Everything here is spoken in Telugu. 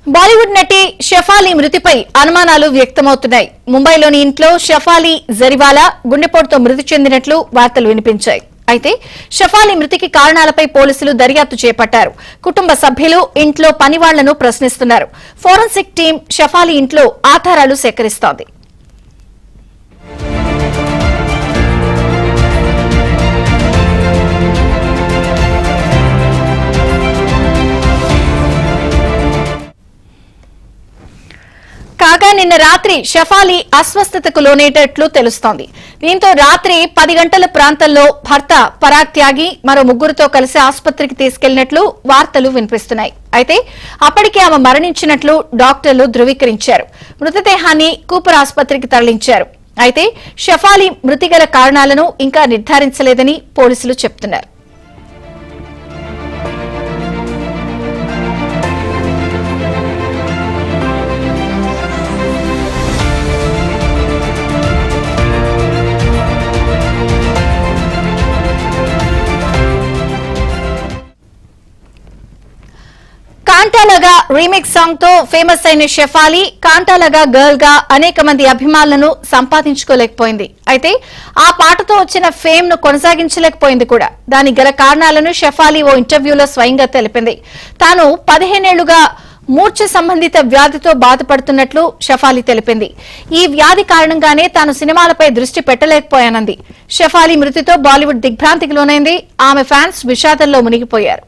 బాలీవుడ్ నటి షెఫాలి మృతిపై అనుమానాలు వ్యక్తమవుతున్నాయి. ముంబైలోని ఇంట్లో షెఫాలి జరివాలా గుండెపోటుతో మృతి చెందినట్లు వార్తలు వినిపించాయి. అయితే షెఫాలి మృతికి కారణాలపై పోలీసులు దర్యాప్తు చేపట్టారు. కుటుంబ సభ్యులు ఇంట్లో పనివాళ్లను ప్రశ్నిస్తున్నారు. ఫోరెన్సిక్ టీం షెఫాలి ఇంట్లో ఆధారాలు సేకరిస్తోంది. కాగా నిన్న రాత్రి షెఫాలి అస్వస్థతకు లోనైనట్లు తెలుస్తోంది. దీంతో రాత్రి 10 గంటల ప్రాంతంలో భర్త పరాగ్ త్యాగి మరో ముగ్గురితో కలిసి ఆసుపత్రికి తీసుకెళ్లినట్లు వార్తలు వినిపిస్తున్నాయి. అయితే అప్పటికే ఆమె మరణించినట్లు డాక్టర్లు ధృవీకరించారు. మృతదేహాన్ని కూపర్ ఆసుపత్రికి తరలించారు. అయితే షెఫాలి మృతి గల కారణాలను ఇంకా నిర్ధారించలేదని పోలీసులు చెబుతున్నారు. కాంటాలగా రీమిక్స్ సాంగ్ తో ఫేమస్ అయిన షెఫాలి కాంటాలగా గర్ల్ గా అనేక మంది అభిమానులను సంపాదించుకోలేకపోయింది. అయితే ఆ పాటతో వచ్చిన ఫేమ్ ను కొనసాగించలేకపోయింది కూడా. దానికి గల కారణాలను షెఫాలి ఓ ఇంటర్వ్యూలో స్వయంగా తెలిపింది. తాను 15 ఏళ్లుగా మూర్ఛ సంబంధిత వ్యాధితో బాధపడుతున్నట్లు షెఫాలి తెలిపింది. ఈ వ్యాధి కారణంగానే తాను సినిమాలపై దృష్టి పెట్టలేకపోయానంది. షెఫాలి మృతితో బాలీవుడ్ దిగ్భ్రాంతికి లోనైంది. ఆమె ఫ్యాన్స్ విషాదంలో మునిగిపోయారు.